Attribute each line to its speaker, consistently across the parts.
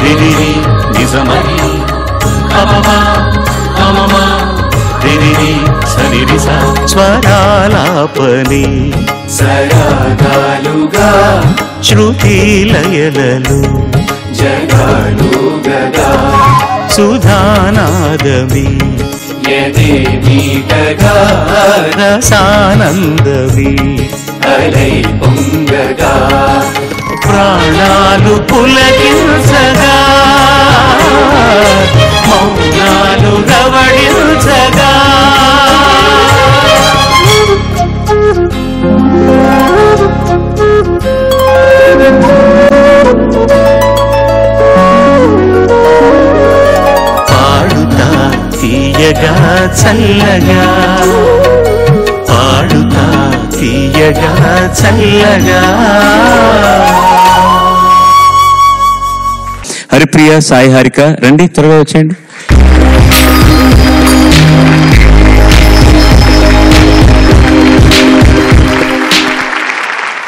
Speaker 1: రిరిరి నిజమని అమమా అమమా రిరిరి సరిరిస స్వరాలాపని సరాగాలుగా శృతి లయలలు జగాలు గగా సుధానాదమి యదే మీటగా రసానందమి అలై పొంగగా ప్రాణాలు పులకించగా మౌనాలు రవళించగా పాడుతా తీయగా చల్లగా పాడుతా తీయగా చల్లగా. హరిప్రియ, సాయి హారిక రండి, త్వరగా వచ్చేయండి.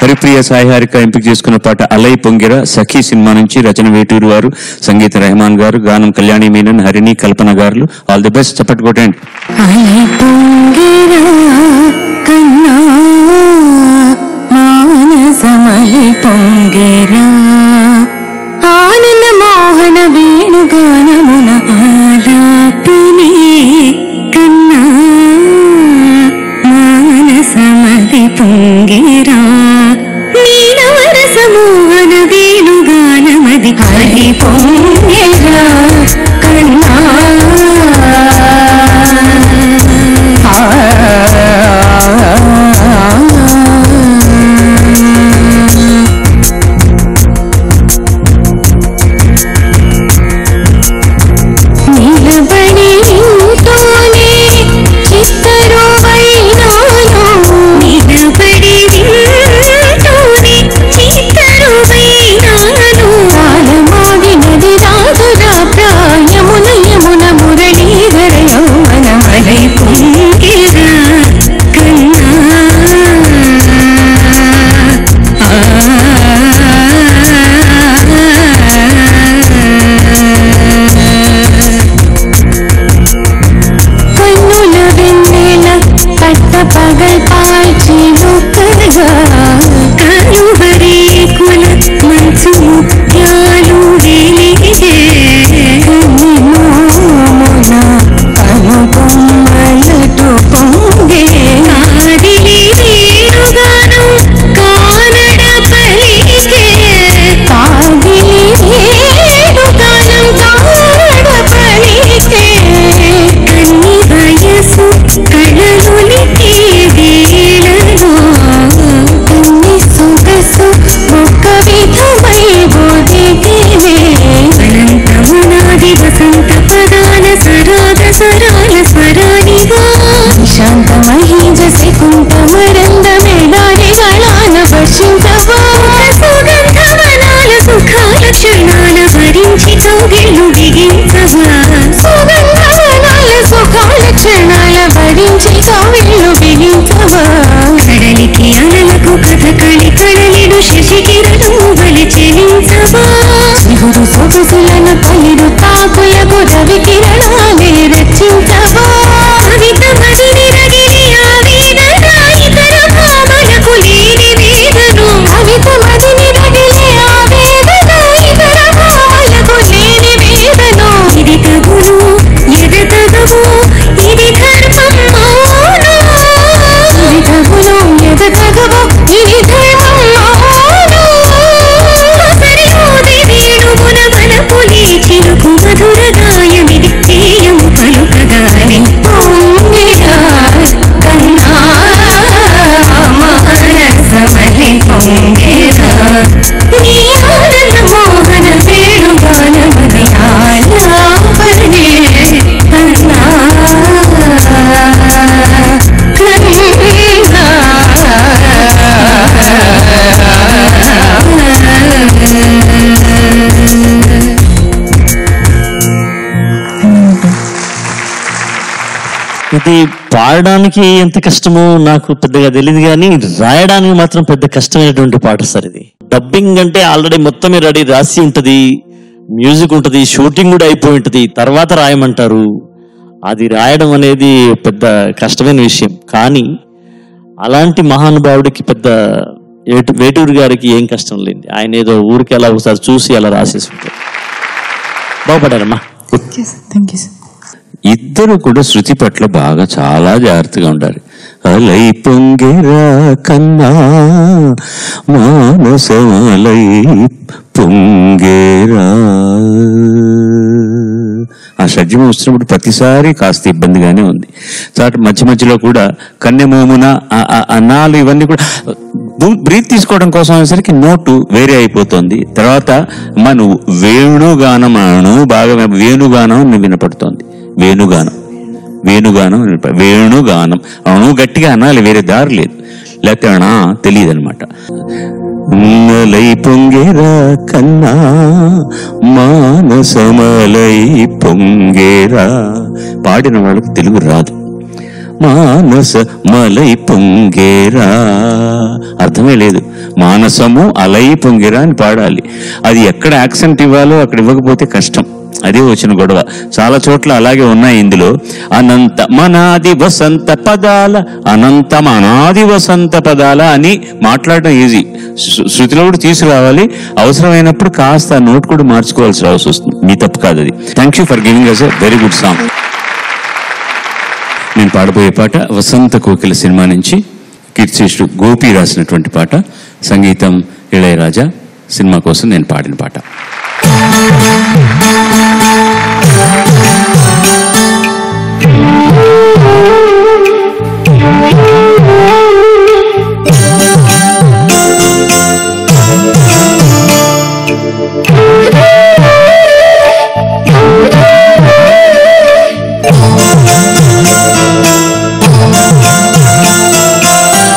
Speaker 1: హరిప్రియ, సాయి హారిక ఎంపిక చేసుకున్న పాట అలై పొంగిర, సఖీ సినిమా నుంచి. రచన వేటూరు వారు, సంగీత రెహమాన్ గారు, గానం కళ్యాణి మీనన్, హరిణి, కల్పన గారు. ఆల్ ది బెస్ట్, చప్పట్లు కొట్టండి.
Speaker 2: ఆనంద మోహన వేణుగానమున ఆలాపిని కన్నా మానసమది పొంగిరా నీలవరస మోహన వేణుగానమది హరి పొంగిరా కన్నా
Speaker 3: ఇది పాడడానికి ఎంత కష్టమో నాకు పెద్దగా తెలియదు, కానీ రాయడానికి మాత్రం పెద్ద కష్టమైనటువంటి పాట సార్ ఇది. డబ్బింగ్ అంటే ఆల్రెడీ మొత్తమే రెడీ రాసి ఉంటుంది, మ్యూజిక్ ఉంటుంది, షూటింగ్ కూడా అయిపోయి ఉంటుంది, తర్వాత రాయమంటారు. అది రాయడం అనేది పెద్ద కష్టమైన విషయం. కానీ అలాంటి మహానుభావుడికి పెద్ద వేటూరు గారికి ఏం కష్టం లేదు. ఆయన ఏదో ఊరికి అలా ఒకసారి చూసి అలా రాసేసి ఉంటారు. బాగుపడారమ్మా.
Speaker 1: ఇద్దరు కూడా శృతి పట్ల బాగా చాలా జాగ్రత్తగా ఉండాలి. అలై పొంగెరా కన్నా మానసమలై పొంగేరా. ఆ షడ్జం వస్తున్నప్పుడు ప్రతిసారి కాస్త ఇబ్బందిగానే ఉంది. మధ్య మధ్యలో కూడా కన్నెమోమున అన్నాలు ఇవన్నీ కూడా బ్రీత్ తీసుకోవడం కోసం అనేసరికి నోటు వేరే అయిపోతుంది. తర్వాత నువ్వు వేణుగానం అను, బాగా వేణుగానం వినపడుతోంది. వేణుగానం అను గట్టిగా అనాలి, వేరే దారి లేదు, లేకపోతే అనా తెలియదు అనమాట. లై పొంగేరా కన్నా మానసమలై పొంగేరా. పాడిన వాళ్ళకి తెలుగు రాదు. మానస మలై పొంగేరా అర్థమే లేదు. మానసము అలై పొంగేరా అని పాడాలి. అది ఎక్కడ యాక్సెంట్ ఇవ్వాలో అక్కడ ఇవ్వకపోతే కష్టం. అదే వచ్చిన గొడవ. చాలా చోట్ల అలాగే ఉన్నాయి. ఇందులో అనంత మనాది వసంత పదాల, అనంత మనాది వసంత పదాల అని మాట్లాడడం ఈజీ. శృతిలో కూడా తీసుకురావాలి. అవసరమైనప్పుడు కాస్త నోట్ కూడా మార్చుకోవాల్సి వస్తుంది. మీ తప్పు కాదు అది. Thank you for giving us a very good song. నేను పాడబోయే పాట వసంత కోకిల సినిమా నుంచి కీర్తిశేషుడు గోపి రాసినటువంటి పాట. సంగీతం ఇళయరాజా. సినిమా కోసం నేను పాడిన పాట.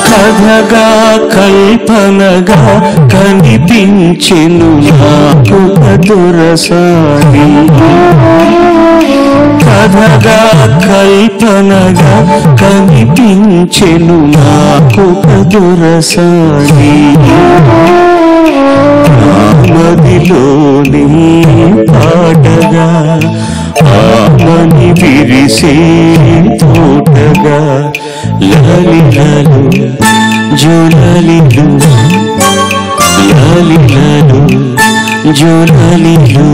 Speaker 4: కథగా కల్పనగా కనిపించెను నాకు మధురసారి. కథగా కల్పనగా కనిపించెను నాకు మధురసారి. మదిలోని పాటగా ఆమని విరిసే తోటగా లాలిలాలు జోలాలిలు లాలిలాలు జోలాలిలు.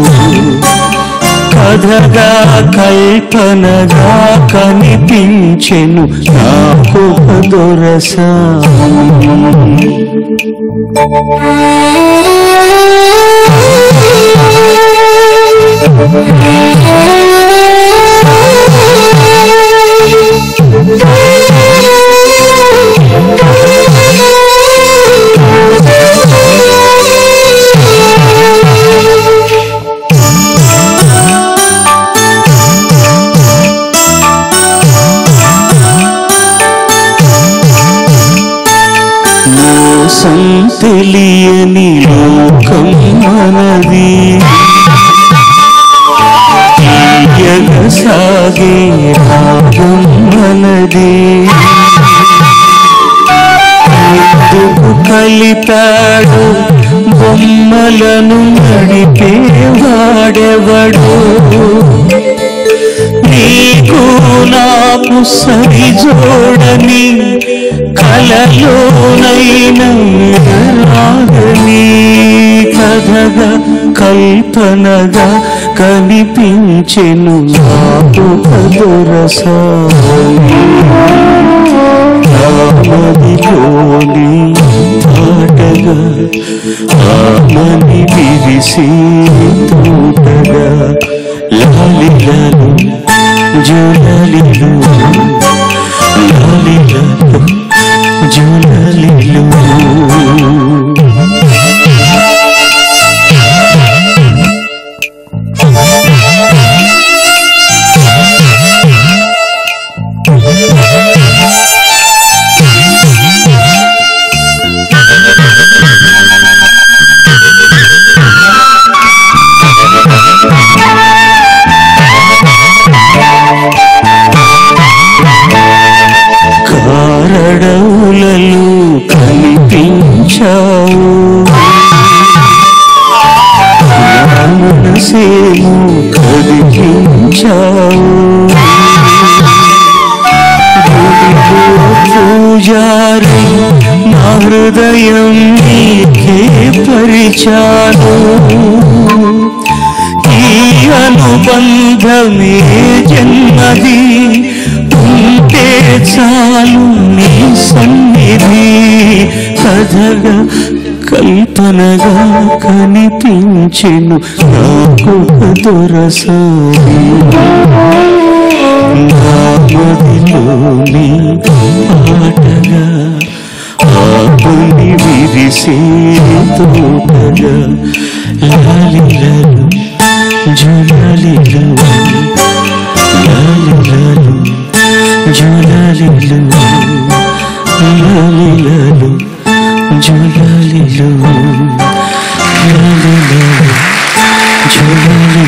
Speaker 4: కథగా కల్పనగా కనిపించెను నాకు మధురసారి. మోసం తెలియని లోకం మనది, సాగే రాగం మనది. ఎందుకు కలిపాడు బొమ్మలను నడిపేవాడెవడు? నీకు నాకు సరి జోడని కలలోనైనా రాగని. కథగా కల్పనగా కనిపించెను నాకు మధురసారి. మదిలోని పాటగా ఆమని విరిసే తోటగా లాలిలాలు జోలాలిలు లాలిలాలు జోలాలిలు. కారడవులలో కనిపించావు, మనసేమో కదిలించావు. పూజారి నా హృదయం నీకే పరిచాను. ఈ అనుబంధమే జన్మది, ఉంటే చాలు నీ సన్నిధి. కథగా కల్పనగా కనిపించెను నాకు దొరసారి. నా మదిలోని పాటగా ఆకుని విరిసే తోటగా లాలిలలు జులాలిలు లాలిలలు జులాలిలు లాలిలలు జులాలిలు లాలిలలు జులాలిలు.